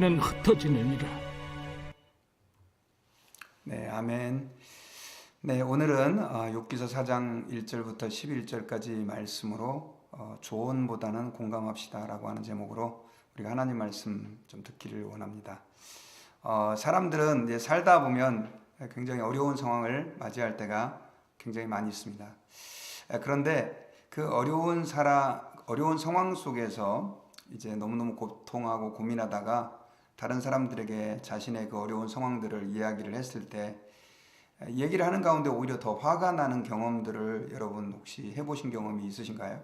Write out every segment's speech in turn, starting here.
는 흩어지느니라. 네, 아멘. 네, 오늘은 욥기서 4장 1절부터 11절까지 말씀으로 조언보다는 공감합시다라고 하는 제목으로 우리가 하나님 말씀 좀 듣기를 원합니다. 사람들은 이제 살다 보면 굉장히 어려운 상황을 맞이할 때가 굉장히 많이 있습니다. 그런데 그 어려운 상황 속에서 이제 너무너무 고통하고 고민하다가 다른 사람들에게 자신의 그 어려운 상황들을 이야기를 했을 때 얘기를 하는 가운데 오히려 더 화가 나는 경험들을 여러분 혹시 해보신 경험이 있으신가요?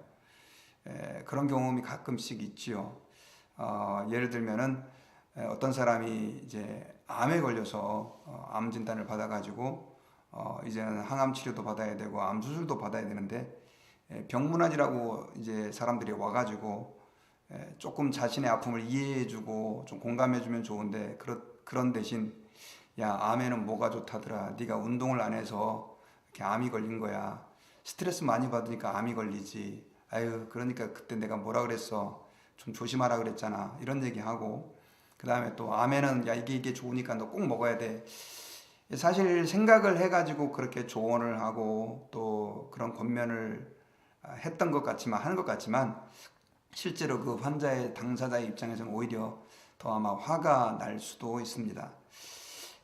그런 경험이 가끔씩 있지요. 예를 들면은 어떤 사람이 이제 암에 걸려서 암 진단을 받아가지고 이제는 항암 치료도 받아야 되고 암 수술도 받아야 되는데 병문안이라고 이제 사람들이 와가지고 조금 자신의 아픔을 이해해주고 좀 공감해주면 좋은데 그런 대신 야, 암에는 뭐가 좋다더라. 네가 운동을 안 해서 이렇게 암이 걸린 거야. 스트레스 많이 받으니까 암이 걸리지. 아유, 그러니까 그때 내가 뭐라 그랬어. 좀 조심하라 그랬잖아. 이런 얘기하고 그 다음에 또 암에는 야, 이게 좋으니까 너 꼭 먹어야 돼. 사실 생각을 해가지고 그렇게 조언을 하고 또 그런 권면을 했던 것 같지만 하는 것 같지만 실제로 그 환자의 당사자의 입장에서는 오히려 더 아마 화가 날 수도 있습니다.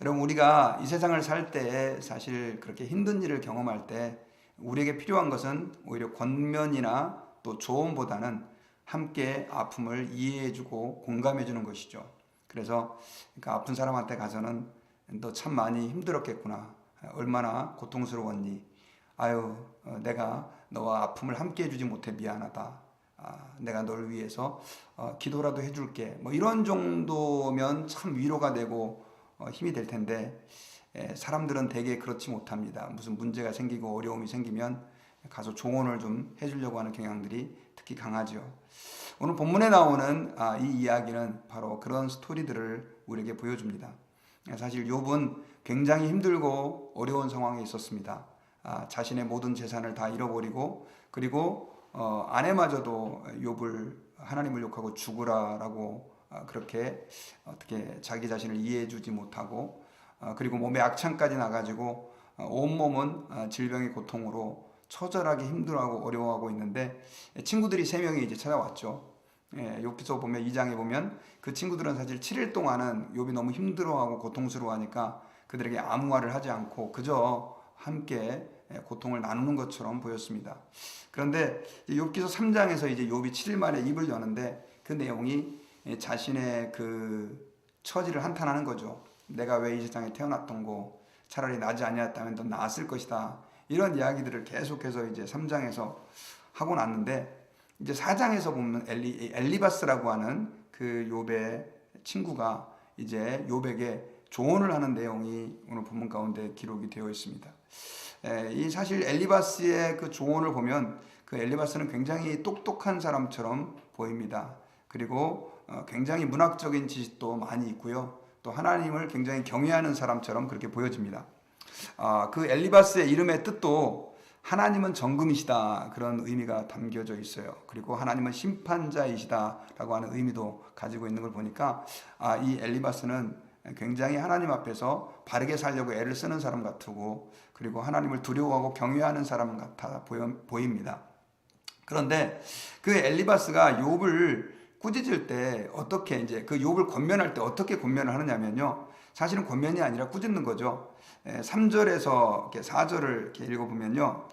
여러분, 우리가 이 세상을 살 때 사실 그렇게 힘든 일을 경험할 때 우리에게 필요한 것은 오히려 권면이나 또 조언보다는 함께 아픔을 이해해주고 공감해주는 것이죠. 그래서 그러니까 아픈 사람한테 가서는 너 참 많이 힘들었겠구나. 얼마나 고통스러웠니. 아유, 내가 너와 아픔을 함께 해주지 못해 미안하다. 내가 너를 위해서 기도라도 해줄게. 뭐 이런 정도면 참 위로가 되고 힘이 될 텐데 사람들은 대개 그렇지 못합니다. 무슨 문제가 생기고 어려움이 생기면 가서 조언을 좀 해주려고 하는 경향들이 특히 강하죠. 오늘 본문에 나오는 이 이야기는 바로 그런 스토리들을 우리에게 보여줍니다. 사실 욥은 굉장히 힘들고 어려운 상황에 있었습니다. 자신의 모든 재산을 다 잃어버리고 그리고 아내마저도 욥을 하나님을 욕하고 죽으라라고 그렇게 어떻게 자기 자신을 이해해 주지 못하고 그리고 몸에 악창까지 나가지고 온몸은 질병의 고통으로 처절하게 힘들어하고 어려워하고 있는데 친구들이 3명이 이제 찾아왔죠. 욥기서 보면 2장에 보면 그 친구들은 사실 7일 동안은 욥이 너무 힘들어하고 고통스러워하니까 그들에게 아무 말을 하지 않고 그저 함께 고통을 나누는 것처럼 보였습니다. 그런데 욥기서 3장에서 이제 욥이 7일 만에 입을 여는데 그 내용이 자신의 그 처지를 한탄하는 거죠. 내가 왜 이 세상에 태어났던 거 차라리 나지 아니었다면 더 나았을 것이다. 이런 이야기들을 계속해서 이제 3장에서 하고 났는데 이제 4장에서 보면 엘리바스라고 하는 그 욥의 친구가 이제 욥에게 조언을 하는 내용이 오늘 본문 가운데 기록이 되어 있습니다. 이 사실 엘리바스의 그 조언을 보면 그 엘리바스는 굉장히 똑똑한 사람처럼 보입니다. 그리고 굉장히 문학적인 지식도 많이 있고요. 또 하나님을 굉장히 경외하는 사람처럼 그렇게 보여집니다. 그 엘리바스의 이름의 뜻도 하나님은 정금이시다 그런 의미가 담겨져 있어요. 그리고 하나님은 심판자이시다라고 하는 의미도 가지고 있는 걸 보니까 이 엘리바스는 굉장히 하나님 앞에서 바르게 살려고 애를 쓰는 사람 같고 그리고 하나님을 두려워하고 경외하는 사람 같아 보입니다. 그런데 그 엘리바스가 욥을 꾸짖을 때 어떻게 이제 그 욥을 권면할 때 어떻게 권면을 하느냐면요. 사실은 권면이 아니라 꾸짖는 거죠. 3절에서 4절을 이렇게 읽어보면요.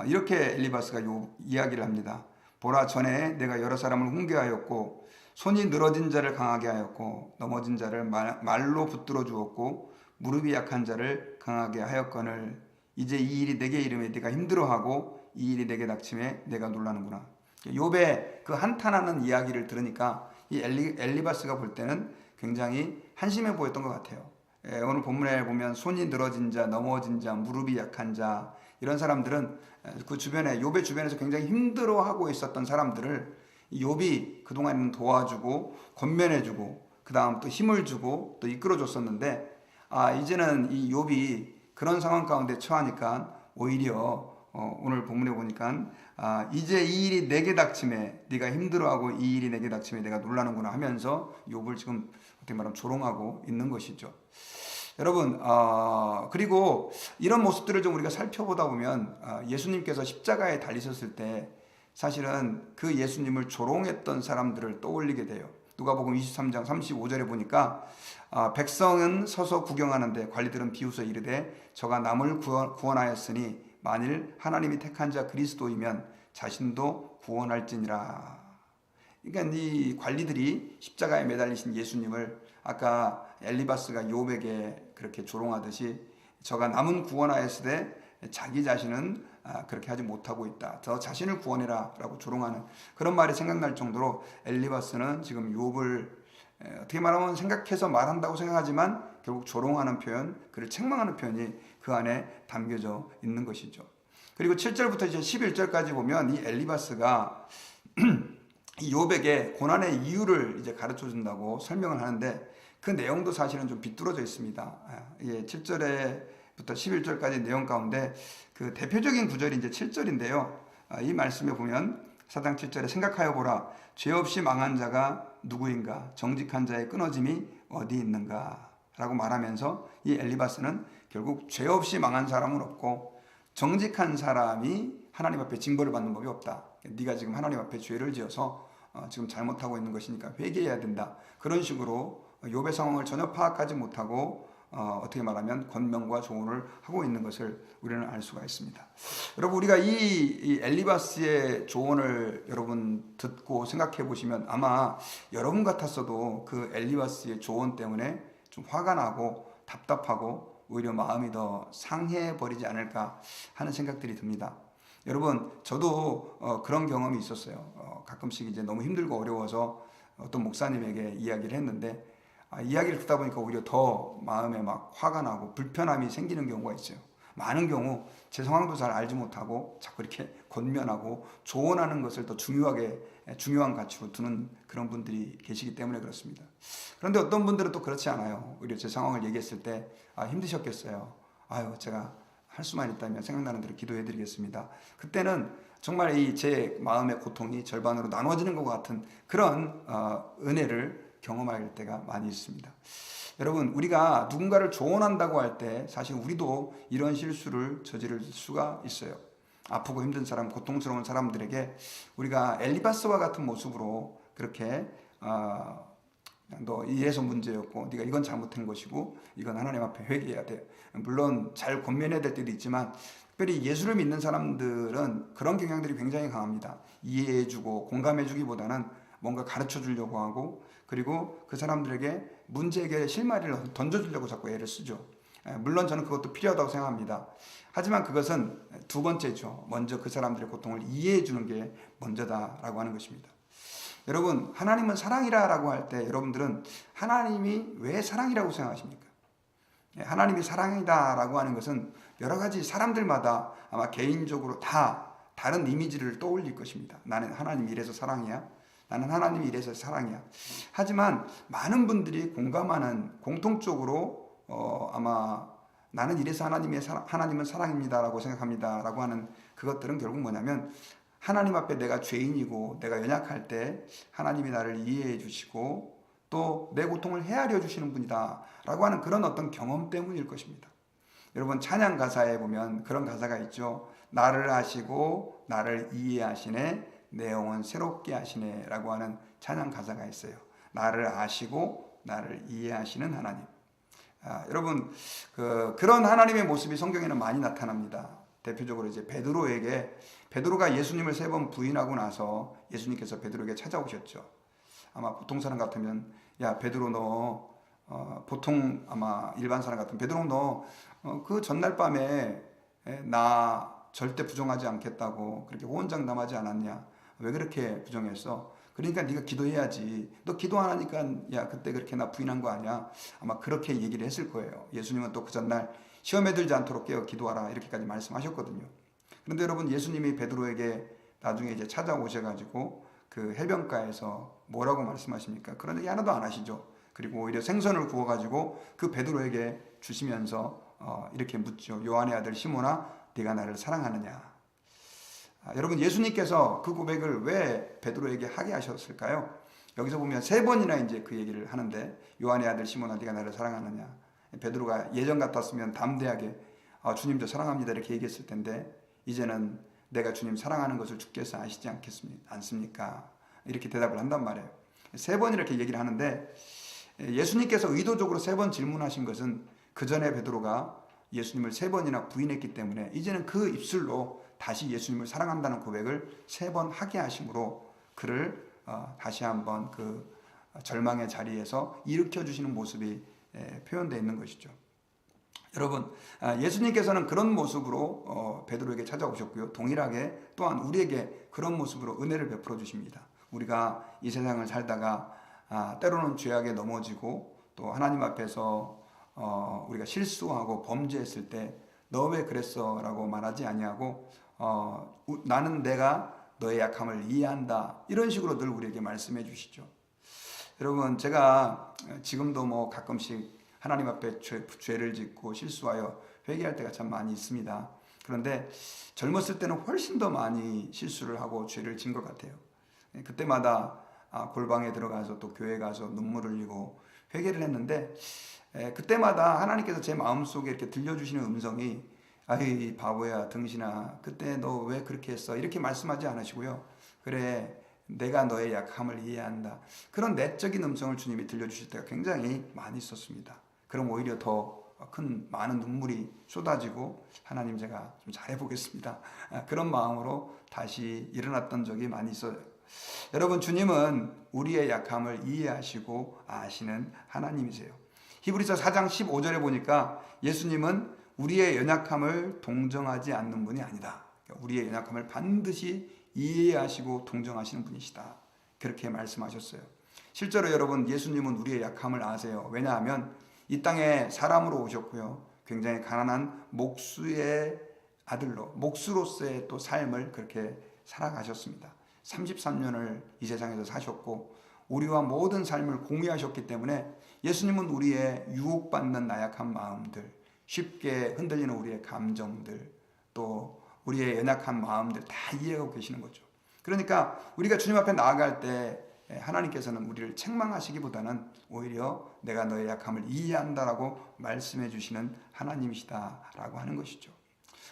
이렇게 엘리바스가 욥 이야기를 합니다. 보라, 전에 내가 여러 사람을 훈계하였고 손이 늘어진 자를 강하게 하였고 넘어진 자를 말로 붙들어 주었고 무릎이 약한 자를 강하게 하였거늘 이제 이 일이 내게 이름에 네가 힘들어하고 이 일이 내게 닥침에 내가 놀라는구나. 욥의 그 한탄하는 이야기를 들으니까 이 엘리바스가 볼 때는 굉장히 한심해 보였던 것 같아요. 오늘 본문에 보면 손이 늘어진 자, 넘어진 자, 무릎이 약한 자 이런 사람들은 그 주변에 욥의 주변에서 굉장히 힘들어하고 있었던 사람들을 욥이 그동안은 도와주고 권면해주고 그 다음 또 힘을 주고 또 이끌어줬었는데 이제는 이 욥이 그런 상황 가운데 처하니까 오히려 오늘 본문에 보니까 이제 이 일이 내게 닥침에 네가 힘들어하고 이 일이 내게 닥침에 내가 놀라는구나 하면서 욥을 지금 어떻게 말하면 조롱하고 있는 것이죠. 여러분, 그리고 이런 모습들을 좀 우리가 살펴보다 보면 예수님께서 십자가에 달리셨을 때 사실은 그 예수님을 조롱했던 사람들을 떠올리게 돼요. 누가복음 23장 35절에 보니까 백성은 서서 구경하는데 관리들은 비웃어 이르되 저가 남을 구원하였으니 만일 하나님이 택한 자 그리스도이면 자신도 구원할지니라. 그러니까 이 관리들이 십자가에 매달리신 예수님을 아까 엘리바스가 욥에게 그렇게 조롱하듯이 저가 남은 구원하였으되 자기 자신은 그렇게 하지 못하고 있다. 저 자신을 구원해라 라고 조롱하는 그런 말이 생각날 정도로 엘리바스는 지금 욥을 어떻게 말하면 생각해서 말한다고 생각하지만 결국 조롱하는 표현, 그를 책망하는 표현이 그 안에 담겨져 있는 것이죠. 그리고 7절부터 이제 11절까지 보면 이 엘리바스가 이 욥에게 고난의 이유를 이제 가르쳐 준다고 설명을 하는데 그 내용도 사실은 좀 비뚤어져 있습니다. 7절부터 11절까지 내용 가운데 그 대표적인 구절이 이제 7절인데요. 이 말씀에 보면 4장 7절에 생각하여 보라. 죄 없이 망한 자가 누구인가? 정직한 자의 끊어짐이 어디 있는가? 라고 말하면서 이 엘리바스는 결국 죄 없이 망한 사람은 없고 정직한 사람이 하나님 앞에 징벌을 받는 법이 없다. 네가 지금 하나님 앞에 죄를 지어서 지금 잘못하고 있는 것이니까 회개해야 된다. 그런 식으로 욥의 상황을 전혀 파악하지 못하고 어떻게 말하면 권면과 조언을 하고 있는 것을 우리는 알 수가 있습니다. 여러분, 우리가 이 엘리바스의 조언을 여러분 듣고 생각해 보시면 아마 여러분 같았어도 그 엘리바스의 조언 때문에 좀 화가 나고 답답하고 오히려 마음이 더 상해 버리지 않을까 하는 생각들이 듭니다. 여러분, 저도 그런 경험이 있었어요. 가끔씩 이제 너무 힘들고 어려워서 어떤 목사님에게 이야기를 했는데 이야기를 듣다 보니까 오히려 더 마음에 막 화가 나고 불편함이 생기는 경우가 있어요. 많은 경우 제 상황도 잘 알지 못하고 자꾸 이렇게 권면하고 조언하는 것을 더 중요한 가치로 두는 그런 분들이 계시기 때문에 그렇습니다. 그런데 어떤 분들은 또 그렇지 않아요. 오히려 제 상황을 얘기했을 때 힘드셨겠어요. 제가 할 수만 있다면 생각나는 대로 기도해 드리겠습니다. 그때는 정말 이 제 마음의 고통이 절반으로 나눠지는 것 같은 그런 은혜를 경험할 때가 많이 있습니다. 여러분, 우리가 누군가를 조언한다고 할 때 사실 우리도 이런 실수를 저지를 수가 있어요. 아프고 힘든 사람, 고통스러운 사람들에게 우리가 엘리바스와 같은 모습으로 그렇게 너 이래서 문제였고 네가 이건 잘못한 것이고 이건 하나님 앞에 회개해야 돼. 물론 잘 권면해야 될 때도 있지만 특별히 예수를 믿는 사람들은 그런 경향들이 굉장히 강합니다. 이해해주고 공감해주기보다는 뭔가 가르쳐주려고 하고 그리고 그 사람들에게 문제 해결의 실마리를 던져주려고 자꾸 애를 쓰죠. 물론 저는 그것도 필요하다고 생각합니다. 하지만 그것은 두 번째죠. 먼저 그 사람들의 고통을 이해해주는 게 먼저다라고 하는 것입니다. 여러분, 하나님은 사랑이라고 할 때 여러분들은 하나님이 왜 사랑이라고 생각하십니까? 하나님이 사랑이다라고 하는 것은 여러 가지 사람들마다 아마 개인적으로 다 다른 이미지를 떠올릴 것입니다. 나는 하나님이 이래서 사랑이야. 나는 하나님이 이래서 사랑이야. 하지만 많은 분들이 공감하는 공통적으로 아마 나는 이래서 하나님은 사랑입니다라고 생각합니다라고 하는 그것들은 결국 뭐냐면 하나님 앞에 내가 죄인이고 내가 연약할 때 하나님이 나를 이해해 주시고 또 내 고통을 헤아려 주시는 분이다 라고 하는 그런 어떤 경험 때문일 것입니다. 여러분, 찬양 가사에 보면 그런 가사가 있죠. 나를 아시고 나를 이해하시네 내 영혼 새롭게 하시네 라고 하는 찬양 가사가 있어요. 나를 아시고 나를 이해하시는 하나님. 여러분, 그런 하나님의 모습이 성경에는 많이 나타납니다. 대표적으로 이제 베드로가 예수님을 3번 부인하고 나서 예수님께서 베드로에게 찾아오셨죠. 아마 보통 사람 같으면 야 베드로 너 보통 아마 일반 사람 같으면 베드로 너 그 전날 밤에 나 절대 부정하지 않겠다고 그렇게 호언장담하지 않았냐? 왜 그렇게 부정했어? 그러니까 네가 기도해야지. 너 기도 안 하니까 야 그때 그렇게 나 부인한 거 아니야? 아마 그렇게 얘기를 했을 거예요. 예수님은 또 그 전날 시험에 들지 않도록 깨어 기도하라 이렇게까지 말씀하셨거든요. 그런데 여러분, 예수님이 베드로에게 나중에 이제 찾아오셔가지고 그 해변가에서 뭐라고 말씀하십니까? 그런 얘기 하나도 안 하시죠. 그리고 오히려 생선을 구워가지고 그 베드로에게 주시면서 이렇게 묻죠. 요한의 아들 시몬아, 네가 나를 사랑하느냐? 여러분, 예수님께서 그 고백을 왜 베드로에게 하게 하셨을까요? 여기서 보면 세 번이나 이제 그 얘기를 하는데, 요한의 아들 시몬아 네가 나를 사랑하느냐. 베드로가 예전 같았으면 담대하게 주님 저 사랑합니다 이렇게 얘기했을 텐데, 이제는 내가 주님 사랑하는 것을 주께서 아시지 않습니까? 이렇게 대답을 한단 말이에요. 세 번 이렇게 얘기를 하는데, 예수님께서 의도적으로 세 번 질문하신 것은 그 전에 베드로가 예수님을 세 번이나 부인했기 때문에 이제는 그 입술로 다시 예수님을 사랑한다는 고백을 세 번 하게 하심으로 그를 다시 한번 그 절망의 자리에서 일으켜 주시는 모습이 표현되어 있는 것이죠. 여러분, 예수님께서는 그런 모습으로 베드로에게 찾아오셨고요. 동일하게 또한 우리에게 그런 모습으로 은혜를 베풀어 주십니다. 우리가 이 세상을 살다가 때로는 죄악에 넘어지고 또 하나님 앞에서 우리가 실수하고 범죄했을 때 너 왜 그랬어? 라고 말하지 아니하고 나는 내가 너의 약함을 이해한다. 이런 식으로 늘 우리에게 말씀해 주시죠. 여러분, 제가 지금도 뭐 가끔씩 하나님 앞에 죄를 짓고 실수하여 회개할 때가 참 많이 있습니다. 그런데 젊었을 때는 훨씬 더 많이 실수를 하고 죄를 진 것 같아요. 그때마다 골방에 들어가서 또 교회 가서 눈물을 흘리고 회개를 했는데, 그때마다 하나님께서 제 마음속에 이렇게 들려주시는 음성이 아이 바보야 등신아 그때 너 왜 그렇게 했어 이렇게 말씀하지 않으시고요. 그래 내가 너의 약함을 이해한다. 그런 내적인 음성을 주님이 들려주실 때가 굉장히 많이 있었습니다. 그럼 오히려 더 큰 많은 눈물이 쏟아지고 하나님 제가 좀 잘해보겠습니다. 그런 마음으로 다시 일어났던 적이 많이 있어요. 여러분, 주님은 우리의 약함을 이해하시고 아시는 하나님이세요. 히브리서 4장 15절에 보니까 예수님은 우리의 연약함을 동정하지 않는 분이 아니다. 우리의 연약함을 반드시 이해하시고 동정하시는 분이시다. 그렇게 말씀하셨어요. 실제로 여러분, 예수님은 우리의 약함을 아세요. 왜냐하면 이 땅에 사람으로 오셨고요. 굉장히 가난한 목수의 아들로, 목수로서의 또 삶을 그렇게 살아가셨습니다. 33년을 이 세상에서 사셨고 우리와 모든 삶을 공유하셨기 때문에 예수님은 우리의 유혹받는 나약한 마음들, 쉽게 흔들리는 우리의 감정들, 또 우리의 연약한 마음들 다 이해하고 계시는 거죠. 그러니까 우리가 주님 앞에 나아갈 때 하나님께서는 우리를 책망하시기보다는 오히려 내가 너의 약함을 이해한다라고 말씀해 주시는 하나님이시다라고 하는 것이죠.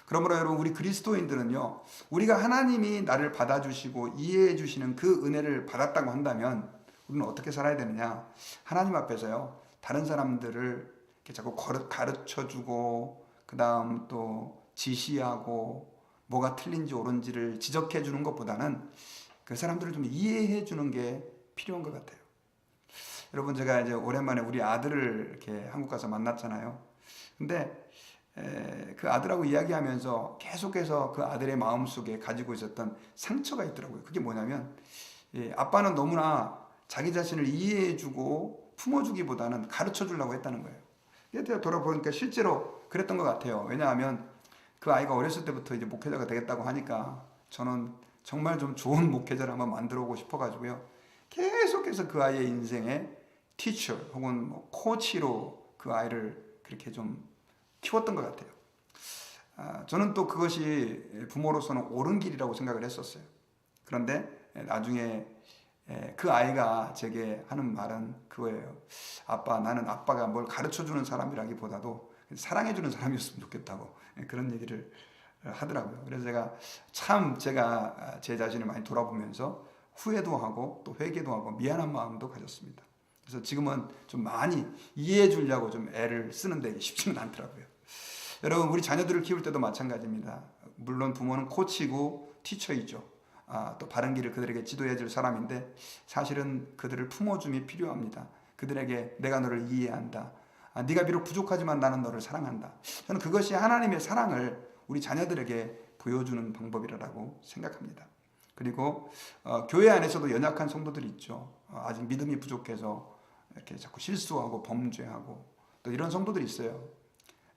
그러므로 여러분, 우리 그리스도인들은요, 우리가 하나님이 나를 받아주시고 이해해 주시는 그 은혜를 받았다고 한다면 우리는 어떻게 살아야 되느냐? 하나님 앞에서요, 다른 사람들을 이렇게 자꾸 가르쳐주고 그 다음 또 지시하고 뭐가 틀린지 옳은지를 지적해 주는 것보다는 그 사람들을 좀 이해해 주는 게 필요한 것 같아요. 여러분, 제가 이제 오랜만에 우리 아들을 이렇게 한국 가서 만났잖아요. 근데 그 아들하고 이야기하면서 계속해서 그 아들의 마음속에 가지고 있었던 상처가 있더라고요. 그게 뭐냐면 아빠는 너무나 자기 자신을 이해해주고 품어주기보다는 가르쳐주려고 했다는 거예요. 이때 돌아보니까 실제로 그랬던 것 같아요. 왜냐하면 그 아이가 어렸을 때부터 이제 목회자가 되겠다고 하니까 저는 정말 좀 좋은 목회자를 한번 만들어 보고 싶어가지고요. 계속해서 그 아이의 인생에 티처 혹은 뭐 코치로 그 아이를 그렇게 좀 키웠던 것 같아요. 저는 또 그것이 부모로서는 옳은 길이라고 생각을 했었어요. 그런데 나중에 그 아이가 제게 하는 말은 그거예요. 아빠, 나는 아빠가 뭘 가르쳐주는 사람이라기보다도 사랑해주는 사람이었으면 좋겠다고 그런 얘기를 하더라고요. 그래서 제가 제 자신을 많이 돌아보면서 후회도 하고 또 회개도 하고 미안한 마음도 가졌습니다. 그래서 지금은 좀 많이 이해해 주려고 좀 애를 쓰는데 쉽지는 않더라고요. 여러분, 우리 자녀들을 키울 때도 마찬가지입니다. 물론 부모는 코치고 티처이죠. 또 바른 길을 그들에게 지도해 줄 사람인데 사실은 그들을 품어줌이 필요합니다. 그들에게 내가 너를 이해한다. 네가 비록 부족하지만 나는 너를 사랑한다. 저는 그것이 하나님의 사랑을 우리 자녀들에게 보여주는 방법이라고 생각합니다. 그리고 교회 안에서도 연약한 성도들이 있죠. 아직 믿음이 부족해서 이렇게 자꾸 실수하고 범죄하고 또 이런 성도들이 있어요.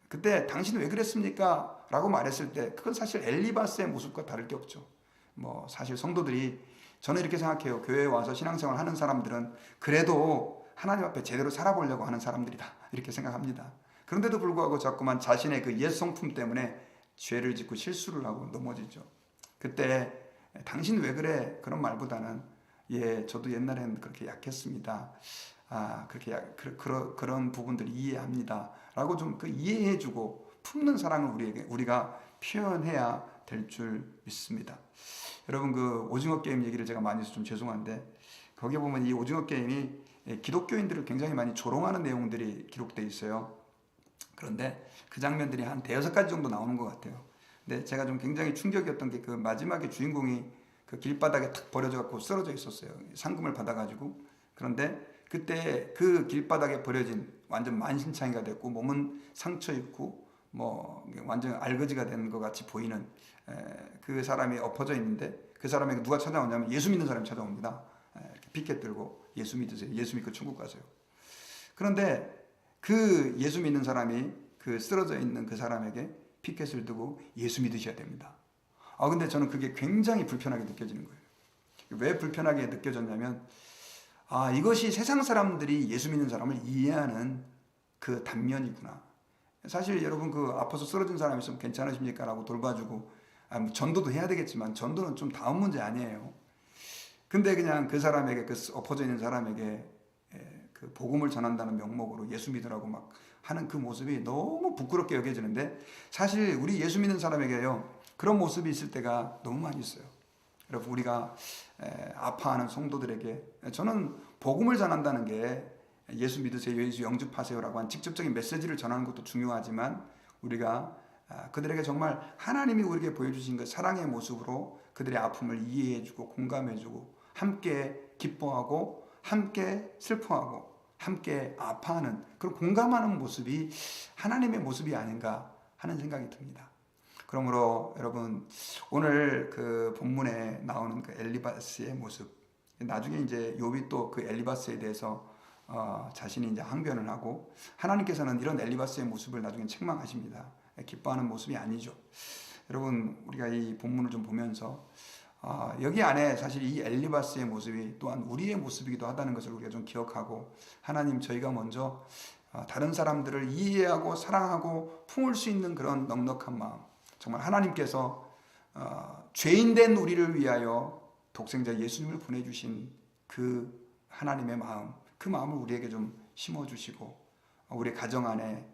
그때 당신 왜 그랬습니까? 라고 말했을 때 그건 사실 엘리바스의 모습과 다를 게 없죠. 뭐 사실 성도들이, 저는 이렇게 생각해요. 교회에 와서 신앙생활 하는 사람들은 그래도 하나님 앞에 제대로 살아보려고 하는 사람들이다, 이렇게 생각합니다. 그런데도 불구하고 자꾸만 자신의 그 옛 성품 때문에 죄를 짓고 실수를 하고 넘어지죠. 그때 당신 왜 그래? 그런 말보다는 예, 저도 옛날에는 그렇게 약했습니다. 그런 부분들 이해합니다. 라고 좀 그 이해해주고 품는 사랑을 우리가 표현해야 될 줄 믿습니다. 여러분, 그 오징어 게임 얘기를 제가 많이 해서 좀 죄송한데, 거기에 보면 이 오징어 게임이 기독교인들을 굉장히 많이 조롱하는 내용들이 기록되어 있어요. 그런데 그 장면들이 한 대여섯 가지 정도 나오는 것 같아요. 근데 제가 좀 굉장히 충격이었던 게 그 마지막에 주인공이 그 길바닥에 탁 버려져 갖고 쓰러져 있었어요. 상금을 받아가지고. 그런데 그때 그 길바닥에 버려진 완전 만신창이가 됐고 몸은 상처 입고 뭐 완전 알거지가 된 것 같이 보이는 그 사람이 엎어져 있는데, 그 사람에게 누가 찾아오냐면 예수 믿는 사람이 찾아옵니다. 이렇게 피켓 들고 예수 믿으세요. 예수 믿고 천국 가세요. 그런데 그 예수 믿는 사람이 그 쓰러져 있는 그 사람에게 피켓을 두고 예수 믿으셔야 됩니다. 근데 저는 그게 굉장히 불편하게 느껴지는 거예요. 왜 불편하게 느껴졌냐면, 이것이 세상 사람들이 예수 믿는 사람을 이해하는 그 단면이구나. 사실 여러분, 그 아파서 쓰러진 사람이 있으면 괜찮으십니까? 라고 돌봐주고, 뭐 전도도 해야 되겠지만, 전도는 좀 다음 문제 아니에요. 근데 그냥 그 사람에게, 그 엎어져 있는 사람에게 그 복음을 전한다는 명목으로 예수 믿으라고 막 하는 그 모습이 너무 부끄럽게 여겨지는데, 사실 우리 예수 믿는 사람에게요, 그런 모습이 있을 때가 너무 많이 있어요. 여러분, 우리가 아파하는 성도들에게 저는 복음을 전한다는 게 예수 믿으세요, 예수 영접하세요라고 한 직접적인 메시지를 전하는 것도 중요하지만, 우리가 그들에게 정말 하나님이 우리에게 보여주신 그 사랑의 모습으로 그들의 아픔을 이해해주고 공감해주고 함께 기뻐하고 함께 슬퍼하고 함께 아파하는 그런 공감하는 모습이 하나님의 모습이 아닌가 하는 생각이 듭니다. 그러므로 여러분, 오늘 그 본문에 나오는 그 엘리바스의 모습, 나중에 이제 욥이 또 그 엘리바스에 대해서 자신이 이제 항변을 하고, 하나님께서는 이런 엘리바스의 모습을 나중에 책망하십니다. 기뻐하는 모습이 아니죠. 여러분, 우리가 이 본문을 좀 보면서 여기 안에 사실 이 엘리바스의 모습이 또한 우리의 모습이기도 하다는 것을 우리가 좀 기억하고, 하나님, 저희가 먼저 다른 사람들을 이해하고 사랑하고 품을 수 있는 그런 넉넉한 마음, 정말 하나님께서 죄인된 우리를 위하여 독생자 예수님을 보내주신 그 하나님의 마음, 그 마음을 우리에게 좀 심어주시고, 우리 가정 안에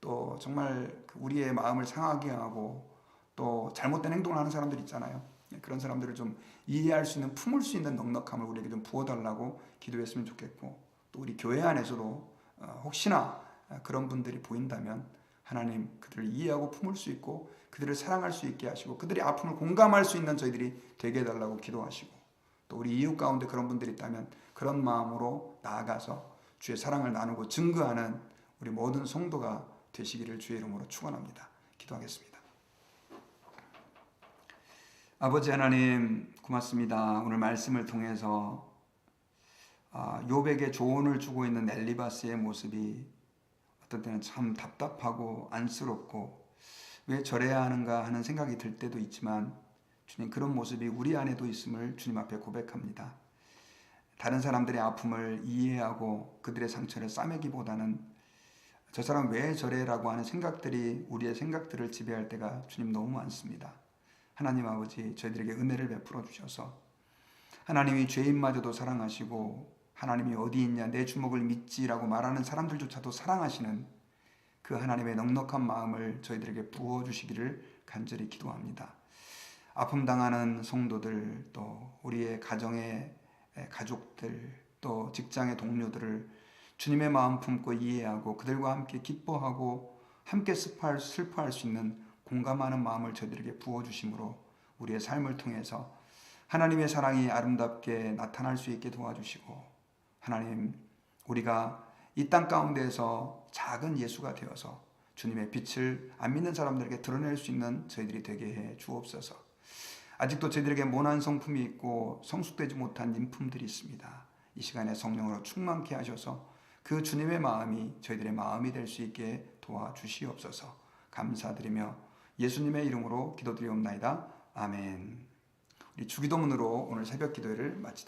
또 정말 우리의 마음을 상하게 하고 또 잘못된 행동을 하는 사람들 있잖아요. 그런 사람들을 좀 이해할 수 있는, 품을 수 있는 넉넉함을 우리에게 좀 부어달라고 기도했으면 좋겠고, 또 우리 교회 안에서도 혹시나 그런 분들이 보인다면 하나님, 그들을 이해하고 품을 수 있고 그들을 사랑할 수 있게 하시고 그들의 아픔을 공감할 수 있는 저희들이 되게 해달라고 기도하시고, 또 우리 이웃 가운데 그런 분들이 있다면 그런 마음으로 나아가서 주의 사랑을 나누고 증거하는 우리 모든 성도가 되시기를 주의 이름으로 축원합니다. 기도하겠습니다. 아버지 하나님, 고맙습니다. 오늘 말씀을 통해서 욥에게 조언을 주고 있는 엘리바스의 모습이 어떤 때는 참 답답하고 안쓰럽고 왜 저래야 하는가 하는 생각이 들 때도 있지만, 주님, 그런 모습이 우리 안에도 있음을 주님 앞에 고백합니다. 다른 사람들의 아픔을 이해하고 그들의 상처를 싸매기보다는 저 사람 왜 저래라고 하는 생각들이 우리의 생각들을 지배할 때가 주님 너무 많습니다. 하나님 아버지, 저희들에게 은혜를 베풀어 주셔서 하나님이 죄인마저도 사랑하시고 하나님이 어디 있냐, 내 주먹을 믿지라고 말하는 사람들조차도 사랑하시는 그 하나님의 넉넉한 마음을 저희들에게 부어주시기를 간절히 기도합니다. 아픔 당하는 성도들, 또 우리의 가정의 가족들, 또 직장의 동료들을 주님의 마음 품고 이해하고 그들과 함께 기뻐하고 함께 슬퍼할 수 있는 공감하는 마음을 저희들에게 부어주심으로 우리의 삶을 통해서 하나님의 사랑이 아름답게 나타날 수 있게 도와주시고, 하나님, 우리가 이 땅 가운데에서 작은 예수가 되어서 주님의 빛을 안 믿는 사람들에게 드러낼 수 있는 저희들이 되게 해 주옵소서. 아직도 저희들에게 모난 성품이 있고 성숙되지 못한 인품들이 있습니다. 이 시간에 성령으로 충만케 하셔서 그 주님의 마음이 저희들의 마음이 될 수 있게 도와주시옵소서. 감사드리며 예수님의 이름으로 기도드리옵나이다. 아멘. 우리 주기도문으로 오늘 새벽 기도회를 마치도록